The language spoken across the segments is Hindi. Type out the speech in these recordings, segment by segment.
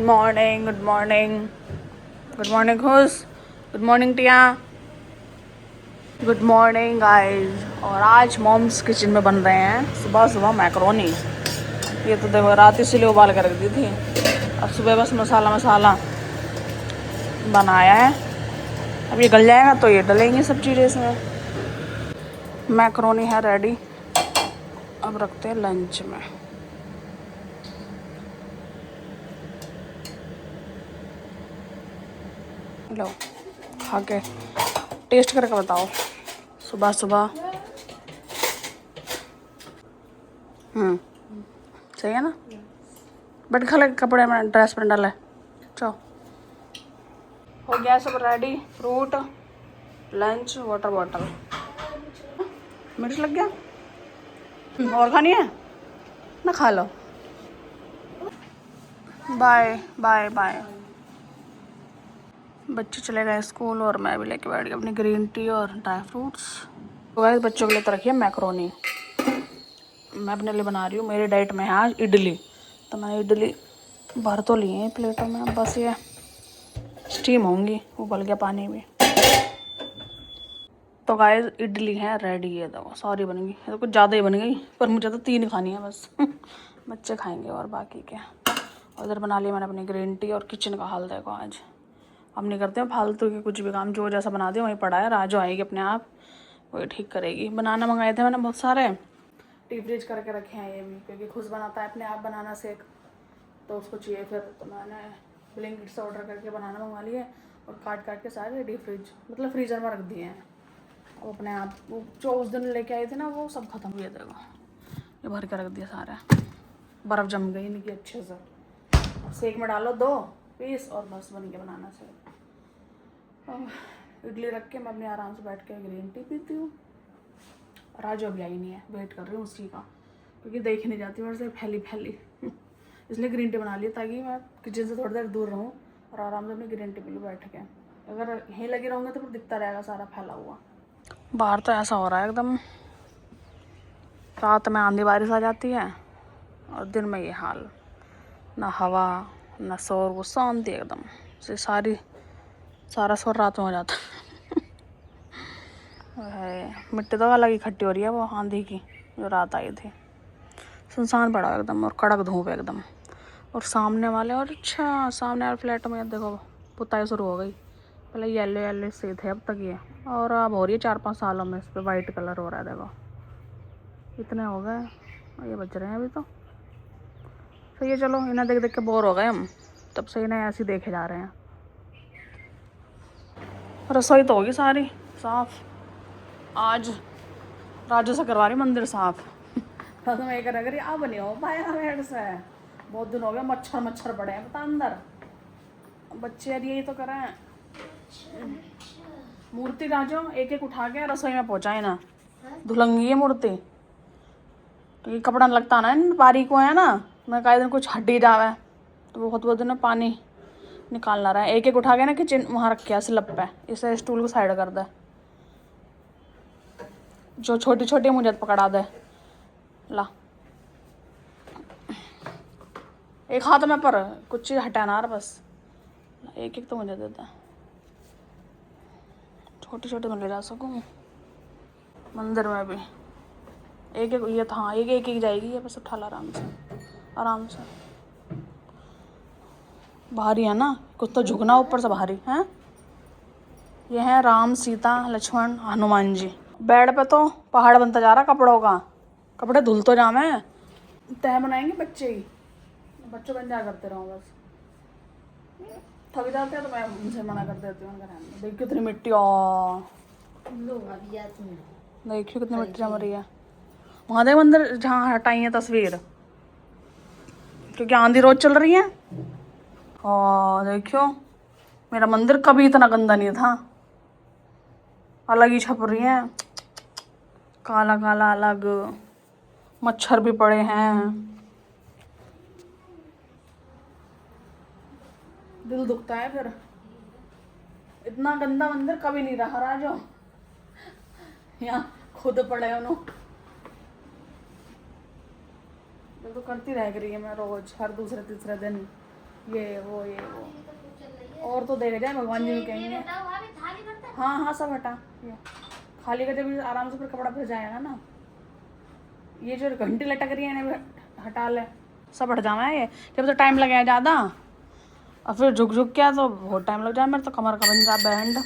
Morning, good morning, good morning Khush, good morning Tia, good morning guys. और आज मॉम्स किचन में बन रहे हैं सुबह सुबह मैक्रोनी। ये तो देखो रात इसीलिए उबाल कर रख दी थी, अब सुबह बस मसाला मसाला बनाया है। अब ये गल जाएगा तो ये डलेंगे सब चीज़ें इसमें। मैक्रोनी है रेडी, अब रखते हैं लंच में। लो खा के टेस्ट करके बताओ सुबह सुबह। सही है ना? बट खा लगे कपड़े में ड्रेस में डाला है। चलो हो गया सब ready, fruit, lunch, water bottle. मिर्च लग गया? और खानी है ना, खा लो। Bye bye bye. बच्चे चले गए स्कूल और मैं भी लेके बैठ गई अपनी ग्रीन टी और ड्राई फ्रूट्स। तो गाइस बच्चों के लिए तो रखिए मैक्रोनी, मैं अपने लिए बना रही हूँ। मेरी डाइट में है आज इडली, तो मैं इडली भर तो लिए हैं प्लेटों में, बस ये स्टीम होंगी, उबल गया पानी में। तो गाइस इडली है रेडी, है दो सॉरी बन गई, तो कुछ ज़्यादा ही बन गई, पर मुझे तो 3 खानी है बस। बच्चे खाएंगे और बाकी क्या। उधर बना लिया मैंने अपनी ग्रीन टी, और किचन का हाल देखो आज। हम नहीं करते हैं फालतू के कुछ भी काम, जो जैसा बना दिया वहीं पड़ा है, राजू आएगी अपने आप वही ठीक करेगी। बनाना मंगाए थे मैंने बहुत सारे, डीप फ्रीज करके रखे हैं ये भी, क्योंकि खुद बनाता है अपने आप बनाना सेक, तो उसको चाहिए फिर। तो मैंने ब्लिंकिट से ऑर्डर करके बनाना मंगवा लिए और काट काट के सारे डीप फ्रिज मतलब फ्रीज़र में रख दिए हैं। अब अपने आप वो जो उस दिन लेके आए थे ना वो सब खत्म हुए, देखो ये भर के रख दिया सारा, बर्फ़ जम गई इनकी अच्छे से। अब सेक में डालो 2 पीस और बस बन के बनाना सेक। इडली रख के मैं अपने आराम से बैठ के ग्रीन टी पीती हूँ। राजू अभी आई नहीं है, वेट कर रही हूँ उसी का, क्योंकि देख नहीं जाती मेरे से फैली फैली। इसलिए ग्रीन टी बना ली ताकि मैं किचन से थोड़ी देर दूर रहूँ और आराम से अपनी ग्रीन टी पी लूँ बैठ के। अगर यहीं लगे रहूँगे तो फिर दिखता रहेगा सारा फैला हुआ। बाहर तो ऐसा हो रहा है एकदम, रात में आंधी बारिश आ जाती है और दिन में ये हाल, ना हवा ना शोर, वो शांति एकदम से, सारा शोर रात में हो जाता है। मिट्टी तो अलग इकट्ठी हो रही है वो आंधी की, जो रात आई थी। सुनसान पड़ा एकदम और कड़क धूप एकदम। और सामने वाले, और अच्छा सामने वाले फ्लैट में देखो पुताई शुरू हो गई। पहले येलो येलो से थे अब तक ये, और अब हो रही है 4-5 सालों में इस पर वाइट कलर हो रहा है, देखो इतने हो गए। और ये बच रहे हैं अभी तो सही है। चलो इन्हें देख देख के बोर हो गए हम, तब से इन्हें ऐसे देखे जा रहे हैं। रसोई तो होगी सारी साफ, आज राजू से करवा रही मंदिर साफ। तो मैं ये करा करी अब नहीं हो पाया मेरे से, बहुत दिन हो गए, मच्छर मच्छर पड़े हैं पता अंदर। बच्चे यार यही तो करें। मूर्ति राजू एक एक उठा के रसोई में पहुंचाए ना, धुलंगी है मूर्ति, क्योंकि कपड़ा लगता ना इन बारीक को है ना, मैं कहा दिन कुछ हड्डी जावे तो बहुत दिन में पानी निकालना रहा है। एक एक उठा के ना किचन वहाँ रखे स्लैब पे, इसे स्टूल को साइड कर दे, जो छोटी छोटी मुझे पकड़ा दे। ला एक हाथ में पर कुछ चीज़ हटाना रहा बस, एक एक तो मुझे देता, छोटे छोटे में ले जा सकूँ। मंदिर में भी एक एक, ये था एक एक जाएगी ये, बस उठा ला आराम से आराम से। भारी है ना, कुछ तो झुकना ऊपर से भारी है। ये है राम सीता लक्ष्मण हनुमान जी। बेड पे तो पहाड़ बनता जा रहा कपड़ों का, कपड़े धुल तो जामे। तय बनाएंगे बच्चे ही, बच्चों बन जा करते रहो बस। थक जाते हैं तो मैं उनसे मना कर देती हूँ, देखियो कितनी मिट्टी, देखियो कितनी मिट्टी जम रही है। वहाँ देख मंदिर जहाँ हटाई है तस्वीर, क्योंकि आंधी रोज चल रही है। और देखियो मेरा मंदिर कभी इतना गंदा नहीं था, अलग ही छप रही है, काला काला अलग, मच्छर भी पड़े हैं। दिल दुखता है फिर, इतना गंदा मंदिर कभी नहीं रहा राजो, यहाँ खुद पड़े उन्होंने। तो करती रह रही है मैं रोज, हर दूसरे तीसरे दिन ये वो और तो देखे जाए भगवान जी भी कहेंगे। हाँ हाँ सब हटा, ये खाली कर जब आराम से फिर कपड़ा फिर जाएगा ना। ये जो घंटी लटक रही है ना हटा ले, सब हट जावा है ये। जब तो टाइम लगेगा ज़्यादा और फिर झुक झुक क्या तो बहुत टाइम लग जाए। मेरे तो कमर का बन जा बैंड।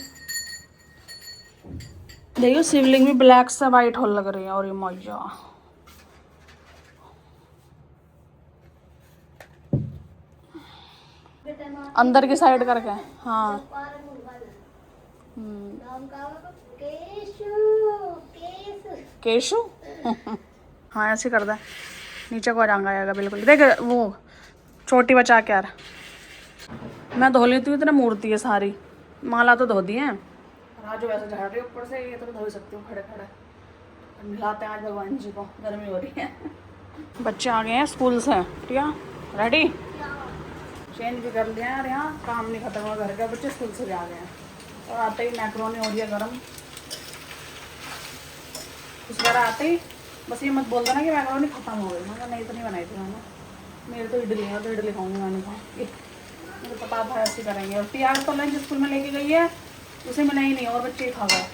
देखियो शिवलिंग भी ब्लैक से वाइट होल लग रही है। और ये मौजा अंदर की साइड करके। हाँ केशु हाँ ऐसे कर दे, नीचे को रंग आएगा बिल्कुल। देख वो चोटी बचा के यार। मैं धो लेती हूँ, इतनी मूर्ति है सारी। माला तो धो दी है, राजू वैसे झाड़ रही ऊपर से, ये तो धो सकती हूँ खड़े खड़े। मिलाते हैं आज भगवान जी को, गर्मी हो रही है। बच्चे आ गए हैं स्कूल से। ठीक है रेडी, चेंज भी कर लिया यार। यहाँ काम नहीं खत्म हुआ घर का, बच्चे स्कूल से भी आ गए हैं। और आते ही मैक्रोनी हो रही है गर्म। इस बार आते ही बस ये मत बोल देना कि मैक्रोनी खत्म हो गई। मैंने नहीं तो नहीं बनाई थी मैंने, मेरे तो इडली है तो इडली खाऊंगी। मैंने कहा मुझे पता था ऐसे करेंगे। और टियाग तो लंच स्कूल में लेके गई है, उसे में नहीं और बच्चे ही खा गए।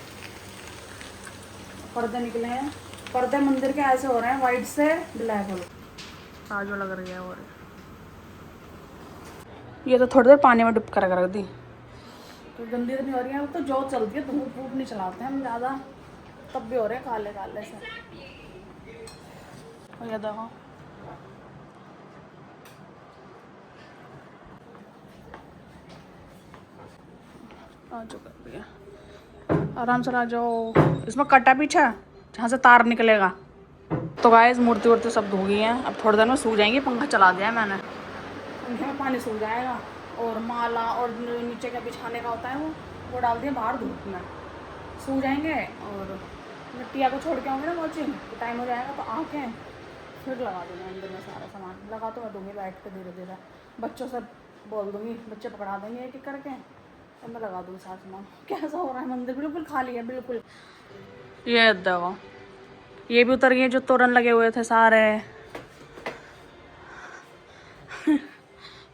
पर्दे निकले हैं, पर्दे मंदिर के ऐसे हो रहे हैं वाइट से ब्लैक हो ताजो लग रही है। और ये तो थोड़ी देर पानी में डुब कर रख दी तो गंदी तो नहीं हो रही है। वो तो जो चलती है धूप वूप नहीं चलाते हैं हम ज़्यादा, तब भी हो रहे हैं काले काले से। और ये देखो आ चुका भैया, आराम से आ जाओ। इसमें कटा पीछा जहाँ से तार निकलेगा। तो गाइस मूर्ति वूर्ति सब धो गई हैं, अब थोड़ी देर में सूख जाएंगी। पंखा चला दिया है मैंने, पंखे में पानी सूख जाएगा। और माला और नीचे का बिछाने का होता है वो डाल दिया बाहर धूप में, सूख जाएंगे। और टिया को छोड़ के आऊँगी ना कोचिंग, तो टाइम हो जाएगा तो आके फिर लगा दूँगी अंदर में सारा सामान। लगा तो मैं दूँगी बैठ के धीरे धीरे, बच्चों से बोल दूँगी, बच्चे पकड़ा देंगे एक एक करके, तो मैं लगा दूँगी सारा सामान। कैसा हो रहा है मंदिर, बिल्कुल खाली है बिल्कुल। ये देखो ये भी उतर गए जो तोरण लगे हुए थे सारे।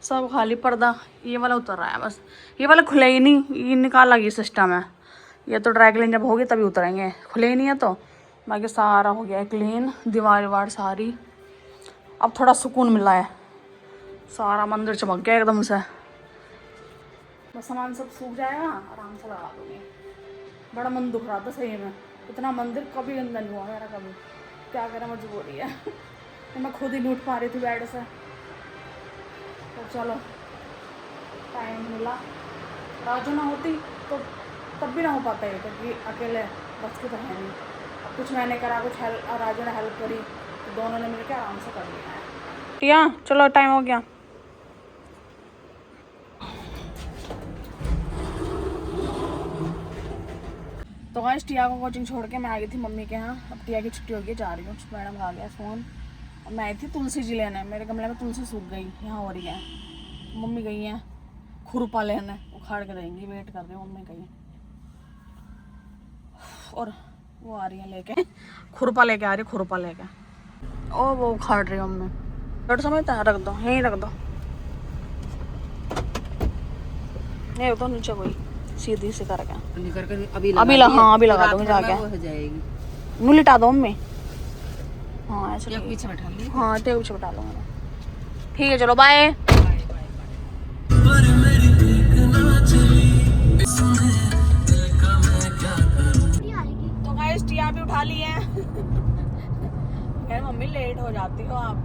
सब खाली, पर्दा ये वाला उतर रहा है बस। ये वाला खुले ही नहीं, ये निकाला ये सिस्टम है। ये तो ड्राई क्लीन जब होगी तभी उतरेंगे, खुले ही नहीं है तो। बाकी सारा हो गया है क्लीन, दीवार वार सारी। अब थोड़ा सुकून मिला है, सारा मंदिर चमक गया एकदम से। बस सामान सब सूख जाएगा, आराम से लगा दूँगी। बड़ा मन दुख रहा था सही में, इतना मंदिर कभी गंदा नहीं हुआ मेरा कभी। क्या करें मजबूरी है। तो मैं खुद ही लूट पा रही थी बेड से। तो चलो टाइम मिला, राजू ना होती तो तब भी ना हो पाता है, क्योंकि अकेले बस की तो है नहीं। अब कुछ मैंने करा, कुछ राजू ने हेल्प करी, तो दोनों ने मिलकर आराम से कर लिया है। टिया चलो टाइम हो गया। तो गाइस टिया को कोचिंग छोड़ के मैं आ गई थी मम्मी के यहाँ। अब टिया की छुट्टी हो गई, जा रही हूँ। मैडम का आ गया फ़ोन। और मैं आई थी तुलसी जी लेने, मेरे गमले में तुलसी सूख गई, यहाँ हो रही है। मम्मी गई हैं खुरपा लेने, उखाड़ के देंगी, वेट कर रही हूँ मम्मी गई। और वो आ रही है लेके, खुरपा लेके आ रही है, खुरपा लेके। ओ वो उखाड़ रही है मम्मी। बट समझता है, रख दो यहीं रख दो, नहीं तो नीचे कोई सीधी से करके अभी हाँ अभी लगा दूँगी जाके, हो जाएगी। मुँह लिटा दो मम्मी। हाँ ऐसे पीछे बैठा ली। हाँ टेक पीछे बैठा लूँगा। ठीक है चलो बाय। तो गाइस टिया भी उठा ली है। यार मम्मी लेट हो जाती हो आप।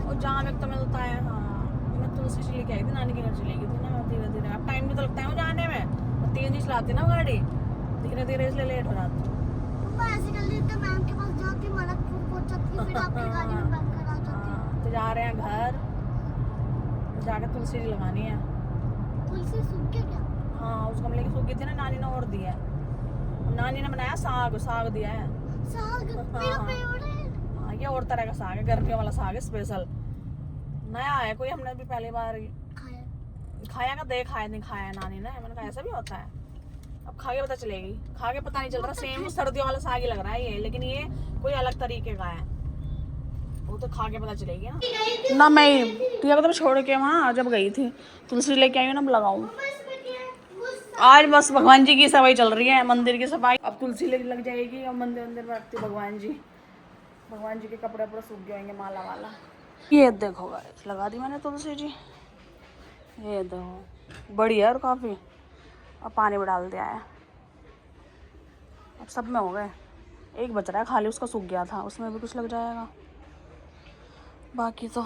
और जहाँ तक तो मैं बताया, हाँ मैं तुलसी जी लेके आई थी, नानी के घर चली गई थी ना मैं धीरे धीरे। अब टाइम भी तो लगता है जाने में, तेज नहीं चलाती ना गाड़ी, धीरे धीरे इसलिए लेट हो जाती। तो जा रहे हैं घर, जाके तुलसी जी लगानी है। तुलसी सूख गया क्या? हाँ उस गमले की सूख गई थी ना, नानी ने और दिया है। नानी ने बनाया साग, साग दिया है। साग मेरा फेवरेट। हाँ ये और तरह का साग है, गर्मियों वाला साग है स्पेशल, नया है कोई, हमने भी पहली बार खाया का देखा है, नहीं खाया है नानी ने। मैंने कहा ऐसा भी होता है, अब खा के पता चलेगी। खा के पता नहीं चल रहा, सेम सर्दियों वाला साग ही लग रहा है ये, लेकिन ये कोई अलग तरीके का है। वो तो खा के पता चलेगी ना। मैं टिया को तो छोड़ के वहाँ जब गई थी तुलसी लेके आई हूँ ना, लगाऊँ। आज बस भगवान जी की सफाई चल रही है, मंदिर की सफाई। अब तुलसी लग जाएगी और मंदिर में रखती भगवान जी के कपड़े पूरा सूख गए होंगे, माला वाला। ये देखो गाइस, लगा दी मैंने तुलसी जी। ये देखो बड़ी है और काफ़ी। अब पानी भी डाल दिया है, अब सब में हो गए। एक बच रहा है खाली, उसका सूख गया था, उसमें भी कुछ लग जाएगा, बाकी तो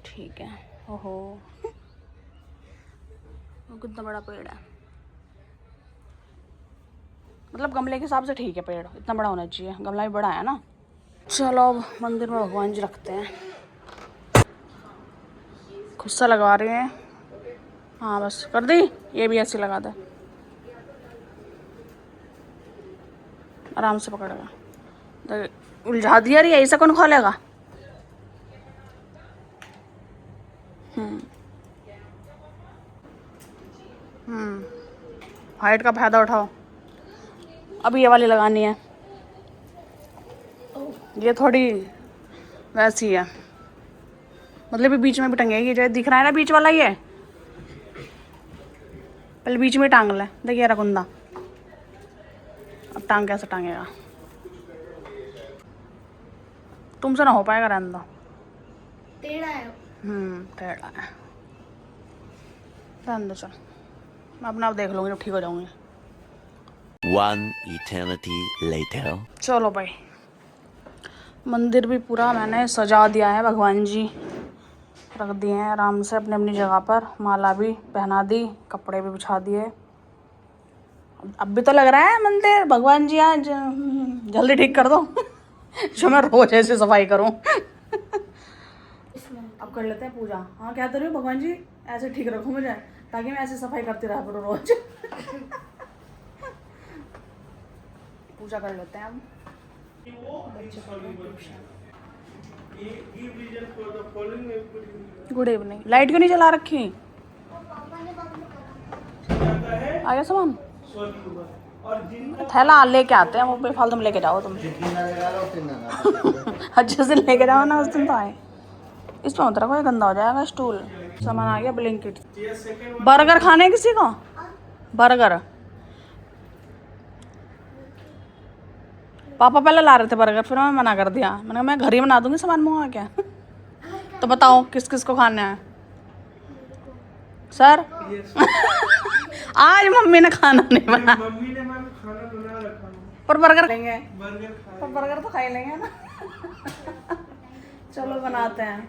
ठीक है। ओहो वो कितना बड़ा पेड़ है, मतलब गमले के हिसाब से ठीक है पेड़, इतना बड़ा होना चाहिए, गमला भी बड़ा है ना। चलो अब मंदिर में भगवान जी रखते हैं। खुद सा लगवा रहे हैं। हाँ बस कर दी, ये भी ऐसे लगा दे, आराम से पकड़ेगा। तो उलझा दिया रही है, ऐसा कौन खोलेगा। हाइट का फायदा उठाओ। अब ये वाली लगानी है, ये थोड़ी वैसी है, मतलब ये बीच में भी टंगेगी। जो दिख रहा है ना बीच वाला, ये पहले बीच में टांग ले। देखिए रहा कुंदा, अब टांग कैसे टांगेगा, तुमसे ना हो पाएगा। रहने दो, टेढ़ा है। टेढ़ा है, रहने दो। चल मैं अपना आप देख लूँगी जब ठीक हो जाऊँगी। One eternity later. चलो भाई, मंदिर भी पूरा मैंने सजा दिया है, भगवान जी रख दिए हैं आराम से अपनी अपनी जगह पर, माला भी पहना दी, कपड़े भी बिछा दिए। अब भी तो लग रहा है मंदिर भगवान जी आज जल्दी ठीक कर दो जो मैं रोज ऐसे सफाई करूं। अब कर लेते हैं पूजा। हाँ क्या कर रही हो, भगवान जी ऐसे ठीक रखो मुझे, ताकि मैं ऐसे सफाई करती रहा करूँ रोज। पूजा कर लेते हैं अब। Good evening. लाइट क्यों नहीं जला रखी, आ गया सामान, थैला लेके आते हैं, वो बेफालतू में लेके जाओ तुम। अच्छे से लेके जाओ ना, उस दिन तो आए। इसमें उतरा कोई गंदा हो जाएगा स्टूल। सामान आ गया ब्लिंकिट। बर्गर खाने है किसी को, बर्गर। पापा पहले ला रहे थे बर्गर, फिर मैं मना कर दिया। मैंने कहा मैं घर ही बना दूंगी सामान मंगा के। तो बताओ किस किस को खाना है सर। आज मम्मी ने खाना नहीं बनाया, मम्मी ने मैम खाना बना रखा पर बर्गर लेंगे, बर्गर पर बर्गर तो खा ही लेंगे ना। चलो बनाते हैं।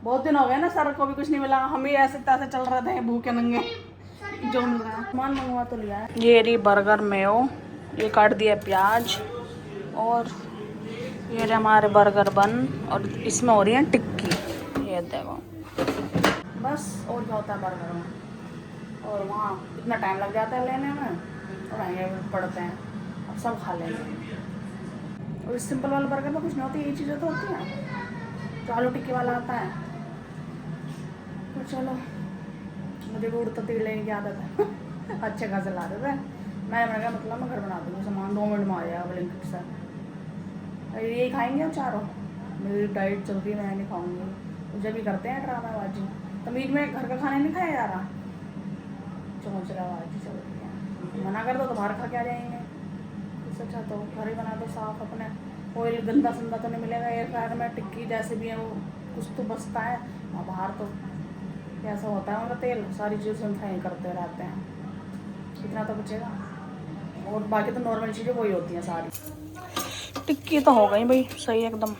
बहुत दिन हो गए ना, सर को भी कुछ नहीं मिला, हम ही ऐसे तैसे चल रहे थे भूखे नंगे, जो मिल रहा है सामान मंगवा तो लिया है। ये रही बर्गर मेयो, ये काट दिया प्याज, और ये रहे हमारे बर्गर बन, और इसमें हो रही है टिक्की। ये देखो बस, और क्या होता है बर्गर में, और वहाँ इतना टाइम लग जाता है लेने में, और महंगे पड़ते हैं। अब सब खा लेंगे। और इस सिंपल वाले बर्गर में कुछ नहीं होती, यही चीज़ें तो होती हैं जो आलू टिक्की वाला आता है। तो चलो, मुझे भी उड़ता तीर लेने की आदत है। अच्छे खासे ला देते हैं। मैंने कहा मतलब मैं घर बना दूँगी सामान, 2 मिनट में आ जाएगा ब्लिंकिट से। यही खाएंगे हम चारों, मेरी डाइट चल रही है, मैं नहीं खाऊंगी। जब भी करते हैं ड्रामाबाजी, तो बीच में घर का खाना नहीं खाया जा रहा, चमचराबाजी चल रही है। मना कर दो तो बाहर खा के आ जाएंगे, इससे अच्छा तो घर ही बना दो साफ अपने। ऑयल गंदा संदा तो नहीं मिलेगा एयर फ्रायर में, टिक्की जैसे भी है वो कुछ तो बचता है, और बाहर तो कैसा होता है उनका तेल, सारी चीज़ें हम फ्राई करते रहते हैं, कितना तो बचेगा। और बाकी तो नॉर्मल चीज़ें वही होती हैं सारी। टिक्की तो हो गई भाई सही एकदम,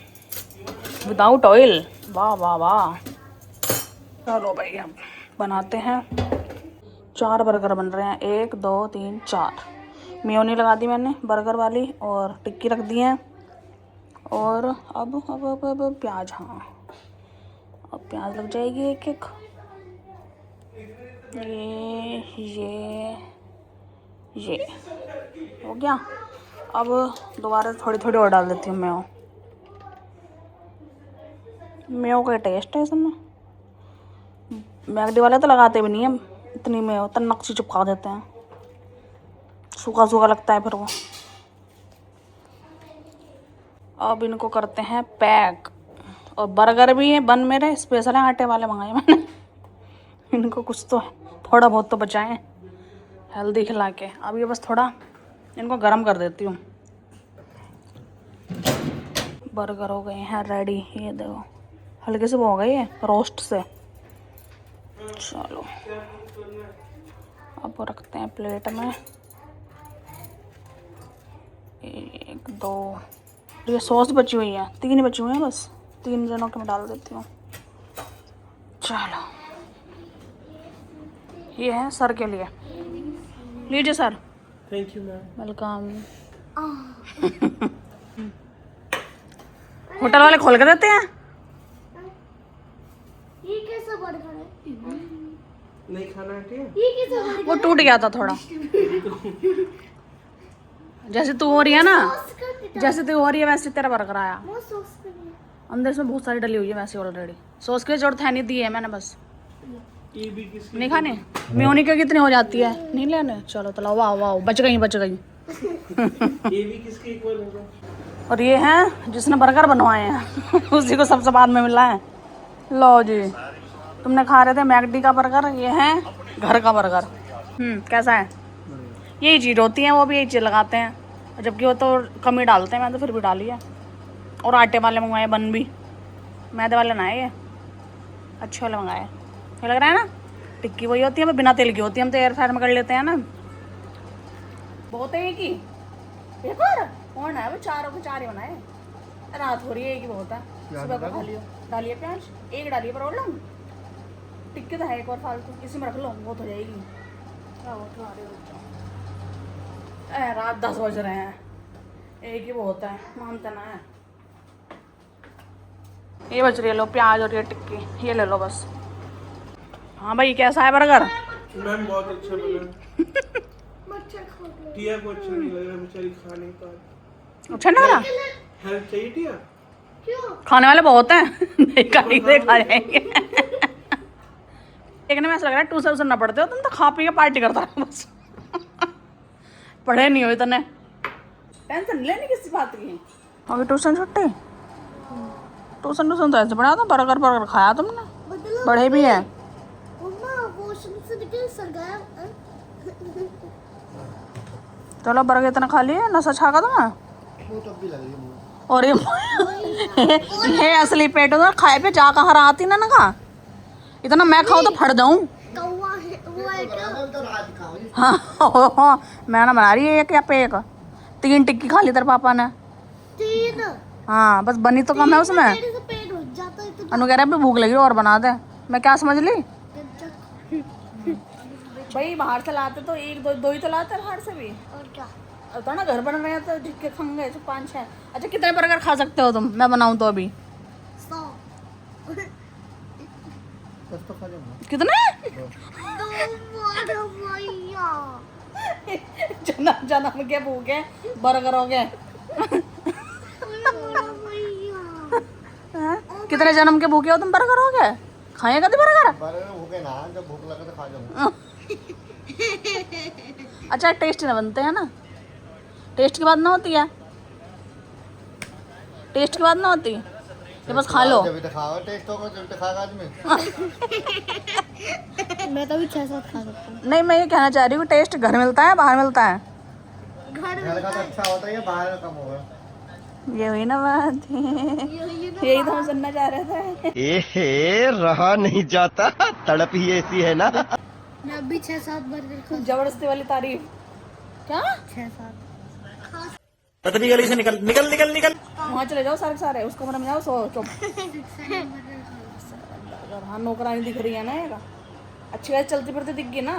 विदाउट ऑयल। वाह वाह वाह। चलो भाई अब बनाते हैं। 4 बर्गर बन रहे हैं, 1 2 3 4। मेयोनी लगा दी मैंने बर्गर वाली, और टिक्की रख दी है, और अब प्याज। हाँ अब प्याज लग जाएगी एक एक। ये हो गया। अब दोबारा थोड़ी थोड़ी और डाल देती हूँ मेयो का टेस्ट है इसमें। मैगडी वाले तो लगाते भी नहीं है इतनी मेयो, तो नक्शी चिपका देते हैं, सूखा सूखा लगता है फिर वो। अब इनको करते हैं पैक। और बर्गर भी है बन मेरे स्पेशल है, आटे वाले मंगाए मैंने। इनको कुछ तो थोड़ा बहुत तो बचाएं हेल्दी खिला के। अब ये बस थोड़ा इनको गर्म कर देती हूँ। बर्गर हो गए हैं रेडी, ये देखो हल्के से वो हो गई है रोस्ट से। चलो अब रखते हैं प्लेट में। 1 2, ये सॉस बची हुई है, 3 बची हुई हैं बस, 3 जनों के मैं डाल देती हूँ। चलो ये है सर के लिए, लीजिए sir. Thank you ma'am. Welcome. Hotel वाले खोल के देते हैं। ये कैसा बर्गर है? नहीं खाना है क्या? ये कैसा बर्गर? वो टूट गया था थोड़ा। जैसे तू हो रही है ना, जैसे तू हो रही है वैसे तेरा बर्गर आया। वो सॉस का नहीं है। अंदर इसमें बहुत सारी डली हुई है वैसे ऑलरेडी। सॉस की जरूरत है नहीं, दी है मैंने बस। ये भी किसकी? नहीं खाने म्योनी के कितनी हो जाती है, नहीं लेने। चलो तो वाह वाह बच गई बच गई। ये भी किसकी इक्वल होगा? और ये हैं जिसने बर्गर बनवाए हैं उसी को सबसे बाद में मिला है। लो जी, तुमने खा रहे थे मैकडी का बर्गर, ये है घर का बर्गर। कैसा है? यही चीज़ होती है, वो भी यही चीज़ लगाते हैं, जबकि वो तो कम ही डालते हैं, मैं तो फिर भी डाली है। और आटे वाले मंगवाए बन भी, मैदे वाले ना है ये, अच्छे वाले मंगाए। ये लग रहा है ना टिक्की वही होती है, पर बिना तेल की होती है, हम तो एयर फ्रायर में कर लेते हैं ना। बहुत है एक ही, एक और कौन है वो? चारों के 4 ही बनाए, रात हो रही है, एक ही बहुत है। सुबह को खा लियो, डालिए प्याज, एक डालिए पर और टिक्की तो है एक और फालतू, इसी में रख लो बहुत हो जाएगी। क्या वो खा रहे हो? रात 10 बज रहे हैं, एक ही बहुत है, मानते ना है। ये बच रही है, लो प्याज और ये टिक्की, ये ले लो बस। हाँ भाई कैसा है बर्गर? मैम बहुत अच्छा बना। मच्छर खा गया। टिया को अच्छा नहीं लग रहा, बेचारी खा नहीं पा रही। अच्छा नहीं लगा? हेल्प चाहिए टिया? क्यों? खाने वाले बहुत हैं, नहीं खाने से खा जाएंगे। एक ने में ऐसा लग रहा है ट्यूशन ना पढ़ते हो तुम, तो खा पी के पार्टी करता रहो बस। पढ़े नहीं हो इतने, टेंशन नहीं लेनी किसी बात की। अभी ट्यूशन छुट्टी, ट्यूशन तो ऐसे पढ़ा था, बर्गर बर्गर खाया तुमने, बदलो बड़े भी है। मम्मा वॉशरूम से निकल सर गया। चलो बर्गर इतना खा लिए, नशा छा का तुम्हें? वो तब भी लगेगी मुझे। और ये असली पेट हो, खाए पे जा कहाँ आती ना खा, इतना मैं खाऊं तो फट जाऊं। कौवा है वो है क्या? तो रात खाओ। हाँ मैं ना बना रही है एक या पे एक, 3 टिक्की खा ली तेरे पापा ने। 3? हाँ बस बनी तो कम है उसमें। मेरे से पेट हो जाता है तो अनु कह रहा है भूख लगी और बना दे, मैं क्या समझ ली भाई? बाहर से लाते तो 1 2 ही तो लाते बाहर से भी, और क्या? अब तो ना घर बन रहे हैं तो टिक्के खाएंगे 5 6। अच्छा कितने बर्गर खा सकते हो तुम, मैं बनाऊं तो अभी? 100। बस तो खा जाऊंगा। कितने? तो भैया जन्म जन्म के भूखे बर्गर हो गए। कितने जन्म के भूखे हो तुम, बर्गर हो गए? खाए कभी बर्गर? बर्गर भूखे ना, जब भूख लगे तो खा जाऊंगा। अच्छा टेस्ट ना बनते हैं ना, टेस्ट की बात ना होती है, टेस्ट की बात ना होती, ये बस खा लो। जब तो खाओ, टेस्ट होगा जब तो खाएगा आदमी। मैं तो भी 6-7 खा सकता हूँ। नहीं मैं ये कहना चाह रही हूँ टेस्ट घर मिलता है बाहर मिलता है? घर का तो अच्छा होता है, बाहर का कम होगा। ये हुई ना बात, यही तो हम सुनना चाह रहे थे। ए रहा नहीं जाता, तड़प ही ऐसी है ना। मैं अभी 6-7 बर्गर खा। जबरदस्ती वाली तारीफ क्या? 6-7 पतली गली से निकल निकल निकल निकल। वहाँ चले जाओ सारे सारे, उसको कमरे में जाओ, सो चुप। हाँ नौकरानी दिख रही है ना, एक अच्छी बात चलती फिरती दिख गई ना।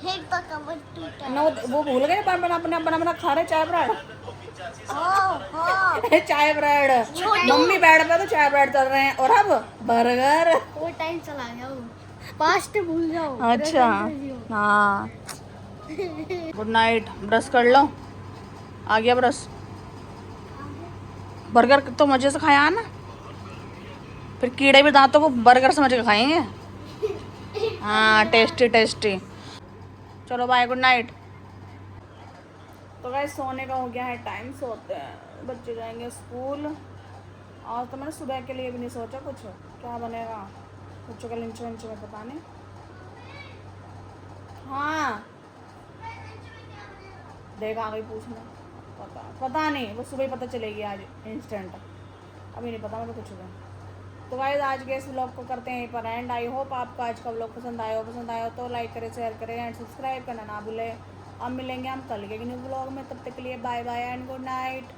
एक तो कवर टूटा। ना वो भूल गए पर अपने अपना खा रहे चाय ब्रेड। हाँ चाय ब्रेड, मम्मी बेड पे तो चाय ब्रेड चल रहे हैं, और अब बर्गर। वो टाइम चला गया, वो पास्ट भूल जाओ। अच्छा हाँ, गुड नाइट। ब्रश कर लो, आ गया ब्रश। बर्गर तो मजे से खाया ना, फिर कीड़े भी दांतों को बर्गर समझ के खाएंगे। हाँ टेस्टी टेस्टी। चलो बाय, गुड नाइट। तो गाइस सोने का हो गया है टाइम, सोते हैं। बच्चे जाएंगे स्कूल। और तो मैंने सुबह के लिए भी नहीं सोचा कुछ क्या बनेगा बच्चों का लंच वंच में, पता नहीं। हाँ देखा गई पूछना, पता नहीं, वो सुबह ही पता चलेगी आज इंस्टेंट, अभी नहीं पता मुझे कुछ भी। तो गाइस आज के इस व्लॉग को करते हैं यहीं पर एंड। आई होप आपको आज का व्लॉग पसंद आया हो तो लाइक करें, शेयर करें एंड सब्सक्राइब करना ना भूलें। अब मिलेंगे हम कल के न्यू व्लॉग में, तब तक के लिए bye bye and good night.